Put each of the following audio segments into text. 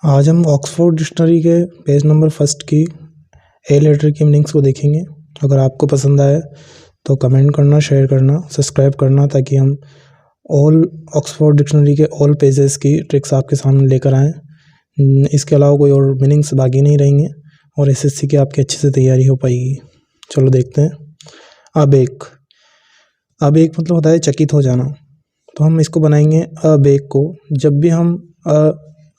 आज हम Oxford dictionary के पेज नंबर फर्स्ट की ए लेटर की मीनिंग्स को देखेंगे। अगर आपको पसंद आए तो कमेंट करना, शेयर करना, सब्सक्राइब करना, ताकि हम ऑल ऑक्सफोर्ड डिक्शनरी के ऑल पेजेस की ट्रिक्स आपके सामने लेकर आएँ। इसके अलावा कोई और मीनिंग्स बाकी नहीं रहेंगे और एसएससी की आपकी अच्छे से तैयारी हो पाएगी। चलो देखते हैं। अबेक मतलब होता है चकित हो जाना। तो हम इसको बनाएंगे अबेक को। जब भी हम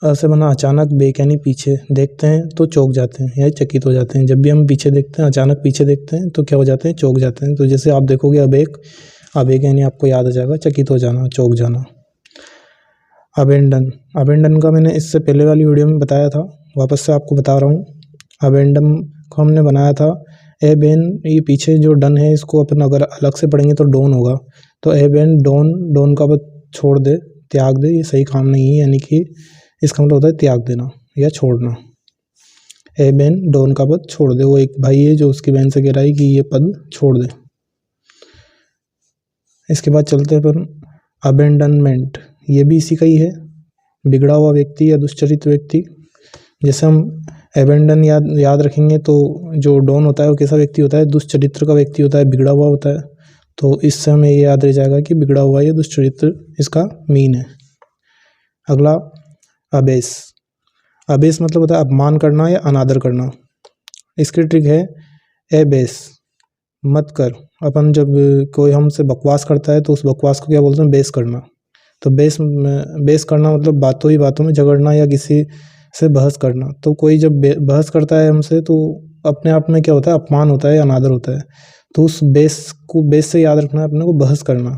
से बना अचानक बेक यानी पीछे देखते हैं तो चौंक जाते हैं या चकित हो जाते हैं। जब भी हम पीछे देखते हैं, अचानक पीछे देखते हैं तो क्या हो जाते हैं, चौंक जाते हैं। तो जैसे आप देखोगे अबेक यानी आपको याद आ जाएगा चकित हो जाना, चौंक जाना। अबेंडन का मैंने इससे पहले वाली वीडियो में बताया था, वापस से आपको बता रहा हूँ। अबेंडन को हमने बनाया था एबेन, ये पीछे जो डन है इसको अपन अगर अलग से पढ़ेंगे तो डोन होगा। तो एबेन डोन का छोड़ दे, त्याग दे, ये सही काम नहीं है, यानी कि इसका मतलब होता है त्याग देना या छोड़ना। एबेन डोन का पद छोड़ दे। वो एक भाई है जो उसकी बहन से कह रहा है कि ये पद छोड़ दे। इसके बाद चलते हैं अपन अबेंडनमेंट, ये भी इसी का ही है, बिगड़ा हुआ व्यक्ति या दुष्चरित व्यक्ति। जैसे हम एबेंडन याद रखेंगे तो जो डॉन होता है वो कैसा व्यक्ति होता है, दुष्चरित्र का व्यक्ति होता है, बिगड़ा हुआ होता है। तो इससे हमें ये याद रह जाएगा कि बिगड़ा हुआ या दुष्चरित्र इसका मीन है। अगला अबेस मतलब होता है अपमान करना या अनादर करना। इसकी ट्रिक है एबेस मत कर। अपन जब कोई हमसे बकवास करता है तो उस बकवास को क्या बोलते हैं, बेस करना। तो बेस करना मतलब बातों ही बातों में झगड़ना या किसी से बहस करना। तो कोई जब बहस करता है हमसे तो अपने आप में क्या होता है, अपमान होता है, अनादर होता है। तो उस बेस से याद रखना है अपने को, बहस करना।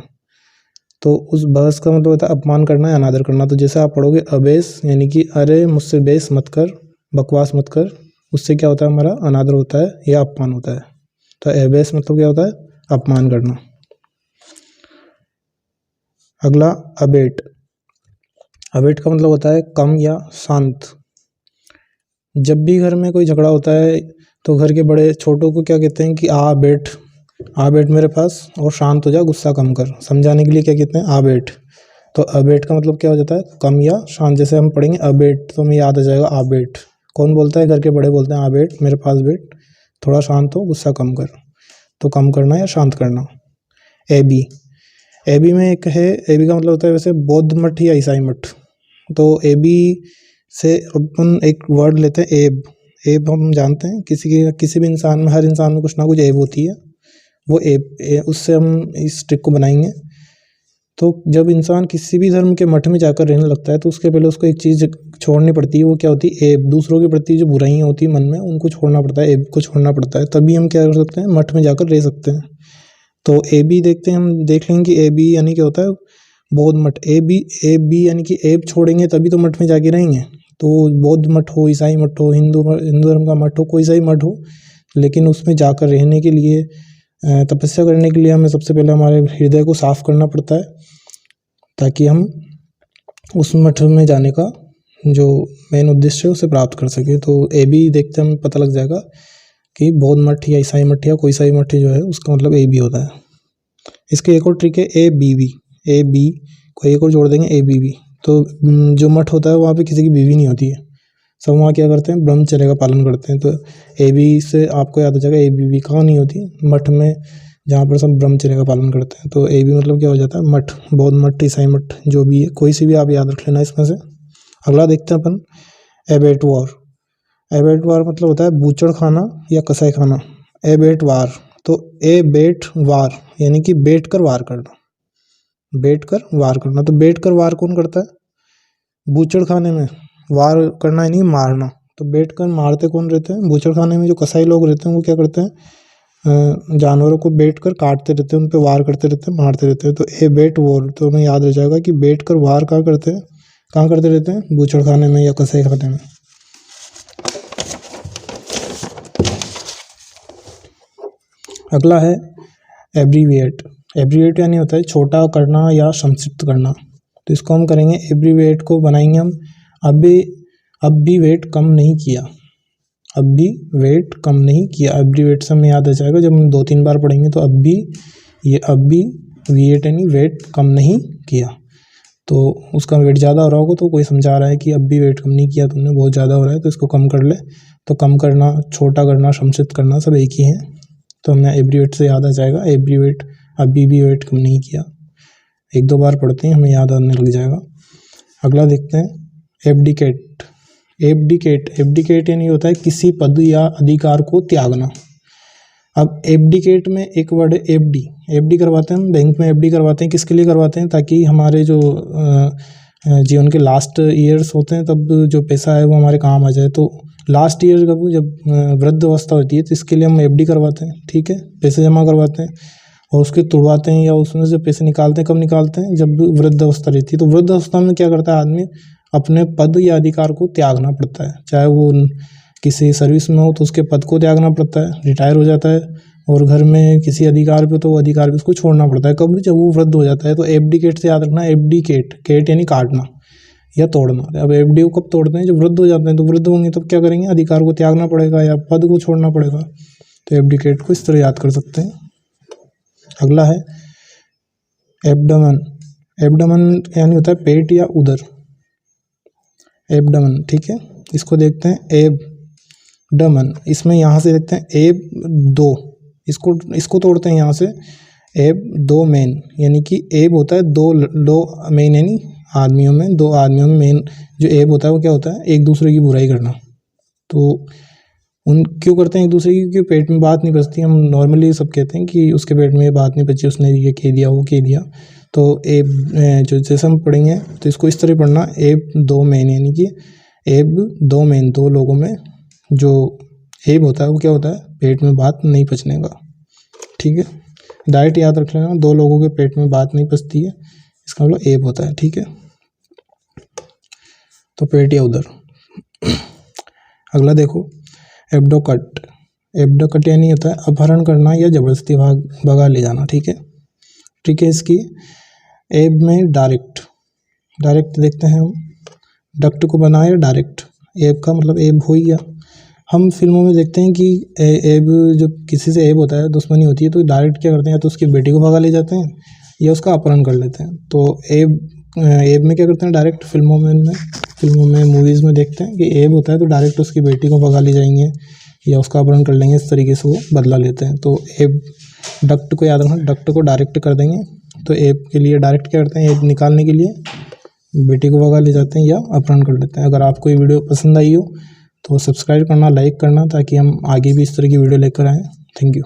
तो उस बहस का मतलब होता है अपमान करना या अनादर करना। तो जैसे आप पढ़ोगे अबेस यानी कि अरे मुझसे बेस मत कर, बकवास मत कर, उससे क्या होता है, हमारा अनादर होता है या अपमान होता है। तो एबेस मतलब क्या होता है, अपमान करना। अगला अबेट का मतलब होता है कम या शांत। जब भी घर में कोई झगड़ा होता है तो घर के बड़े छोटों को क्या कहते हैं कि आ बैठ मेरे पास और शांत हो जा, गुस्सा कम कर। समझाने के लिए क्या कहते हैं, आ बैठ। तो अबेट का मतलब क्या हो जाता है, कम या शांत। जैसे हम पढ़ेंगे अबेट तो हमें याद आ जाएगा आ बैठ। कौन बोलता है, घर के बड़े बोलते हैं आ बैठ मेरे पास बैठ, थोड़ा शांत हो, गुस्सा कम कर। तो कम करना या शांत करना। एबी में एक है, एबी का मतलब होता है वैसे बौद्ध मठ या ईसाई मठ। तो एबी से अपन एक वर्ड लेते हैं एब हम जानते हैं किसी भी इंसान में, हर इंसान में कुछ ना कुछ एब होती है। वो एब उससे हम इस ट्रिक को बनाएंगे। तो जब इंसान किसी भी धर्म के मठ में जाकर रहने लगता है तो उसके पहले उसको एक चीज़ छोड़नी पड़ती है। वो क्या होती है, एब। दूसरों के प्रति जो बुराइयाँ होती है मन में, उनको छोड़ना पड़ता है, एब को छोड़ना पड़ता है। तभी हम क्या कर सकते हैं, मठ में जाकर रह सकते हैं। तो एबी देखते हैं, हम देख लेंगे कि एबी यानी क्या होता है, बौद्ध मठ। एबी यानी कि एब छोड़ेंगे तभी तो मठ में जाके रहेंगे। तो बौद्ध मठ हो, ईसाई मठ हो, हिंदू धर्म का मठ हो, कोई सा ही मठ हो, लेकिन उसमें जाकर रहने के लिए, तपस्या करने के लिए हमें सबसे पहले हमारे हृदय को साफ करना पड़ता है, ताकि हम उस मठ में जाने का जो मेन उद्देश्य है उसे प्राप्त कर सके। तो एबी देखते हमें पता लग जाएगा कि बौद्ध मठ या ईसाई मठ या कोई सा ही मठ जो है उसका मतलब एबी होता है। इसके एक और ट्रिक है ए बी को एक और जोड़ देंगे ABB। तो जो मठ होता है वहाँ पे किसी की बीवी नहीं होती है, सब वहाँ क्या करते हैं, ब्रह्मचर्य का पालन करते हैं। तो AB से आपको याद आ जाएगा ABB कहाँ नहीं होती, मठ में, जहाँ पर सब ब्रह्मचर्य का पालन करते हैं। तो AB मतलब क्या हो जाता है, मठ, बौद्ध मठ, ईसाई मठ, जो भी है, कोई सी भी आप याद रख लेना इसमें से। अगला देखते हैं अपन एबेटवार मतलब होता है बूचड़ खाना या कसाई खाना। एबेटवार तो वार यानी कि बैठ कर वार करना, बैठ कर वार करना। तो बैठ कर वार कौन करता है, बूचड़ खाने में वार करना यानी मारना। तो बैठ कर मारते कौन रहते हैं, बूचड़ खाने में जो कसाई लोग रहते हैं वो क्या करते हैं, जानवरों को बैठ कर काटते रहते हैं, उन पर वार करते रहते हैं, मारते रहते हैं। तो ए बैट वॉर, तो हमें याद रह जाएगा कि बैठ कर वार कहाँ करते रहते हैं, बूचड़ खाने में या कसाई खाने में। अगला है एब्रीविएट यानी होता है छोटा करना या संक्षिप्त करना। तो इसको हम करेंगे, एब्रीविएट को बनाएंगे हम अब भी वेट कम नहीं किया, अब भी वेट कम नहीं किया। एब्रीविएट से हमें याद आ जाएगा, जब हम 2-3 बार पढ़ेंगे तो अब भी विएट यानी वेट कम नहीं किया। तो उसका वेट ज़्यादा हो रहा होगा, तो कोई समझा रहा है कि अब भी वेट कम नहीं किया तुमने, बहुत ज़्यादा हो रहा है तो इसको कम कर ले। तो कम करना, छोटा करना, संक्षिप्त करना सब एक ही है। तो हमें एब्रीवेट से याद आ जाएगा, एब्रीवेट, अभी भी वेट कम नहीं किया। 1-2 बार पढ़ते हैं हमें याद आने लग जाएगा। अगला देखते हैं एब्डिकेट। एब्डिकेट यानी होता है किसी पद या अधिकार को त्यागना। अब एब्डिकेट में एक वर्ड है एफडी करवाते हैं हम बैंक में। एफडी करवाते हैं किसके लिए करवाते हैं? ताकि हमारे जो जीवन के लास्ट ईयर्स होते हैं तब जो पैसा है वो हमारे काम आ जाए। तो लास्ट ईयर कब, जब वृद्ध अवस्था होती है, तो इसके लिए हम एफडी करवाते हैं, ठीक है, पैसे जमा करवाते हैं और उसके तुड़वाते हैं या उसमें से पैसे निकालते हैं। कब निकालते हैं? जब वृद्ध अवस्था रहती है। तो वृद्ध अवस्था में क्या करता है आदमी? अपने पद या अधिकार को त्यागना पड़ता है। चाहे वो किसी सर्विस में हो तो उसके पद को त्यागना पड़ता है, रिटायर हो जाता है, और घर में किसी अधिकार पे तो वो अधिकार भी उसको छोड़ना पड़ता है। कब? जब वो वृद्ध हो जाता है। तो एब्डिकेट से याद रखना, एब्डिकेट, केट यानी काटना या तोड़ना। अब एफडी को कब तोड़ते हैं? जब वृद्ध हो जाते हैं। तो वृद्ध होंगे तब क्या करेंगे? अधिकार को त्यागना पड़ेगा या पद को छोड़ना पड़ेगा। तो एब्डिकेट को इस तरह याद कर सकते हैं। अगला है एब्डमन। एब्डमन यानी होता है पेट या उदर, एब्डमन, ठीक है। इसको देखते हैं एब्डमन। इसमें यहाँ से देखते हैं एब दो, इसको तोड़ते हैं यहाँ से एब दो मेन, यानी कि एब होता है दो मेन, यानी आदमियों में, दो आदमियों में मेन जो एब होता है वो क्या होता है? एक दूसरे की बुराई करना। तो उन क्यों करते हैं एक दूसरे की? क्योंकि पेट में बात नहीं पचती। हम नॉर्मली सब कहते हैं कि उसके पेट में ये बात नहीं पची, उसने ये कह दिया, वो कह दिया। तो एब जो जैसे हम पढ़ेंगे तो इसको इस तरह पढ़ना, एब दो मेन, यानी कि एब दो मेन, दो लोगों में जो एब होता है वो क्या होता है? पेट में बात नहीं पचने का, ठीक है। डायरेक्ट याद रख लेना, दो लोगों के पेट में बात नहीं पचती है, इसका मतलब एब होता है, ठीक है। तो पेट या उदर। अगला देखो एब्डोकट। एब्डोकट यानी होता है अपहरण करना या जबरदस्ती भगा ले जाना, ठीक है। ठीक है, इसकी एब में डायरेक्ट देखते हैं हम, डक्ट को बनाया डायरेक्ट, एब का मतलब एब हो ही गया। हम फिल्मों में देखते हैं कि एब, जो किसी से एब होता है, दुश्मनी होती है, तो डायरेक्ट क्या करते हैं? या तो उसकी बेटी को भगा ले जाते हैं या उसका अपहरण कर लेते हैं। तो एब में क्या करते हैं? डायरेक्ट फिल्मों में मूवीज़ में देखते हैं कि एब होता है तो डायरेक्ट उसकी बेटी को भगा ले जाएंगे या उसका अपहरण कर लेंगे, इस तरीके से वो बदला लेते हैं। तो एब, डक्ट को याद रखना, डक्ट को डायरेक्ट कर देंगे। तो एब के लिए डायरेक्ट क्या करते हैं? एब निकालने के लिए बेटी को भगा ले जाते हैं या अपहरण कर लेते हैं। अगर आपको ये वीडियो पसंद आई हो तो सब्सक्राइब करना, लाइक करना, ताकि हम आगे भी इस तरह की वीडियो लेकर आएँ। Thank you.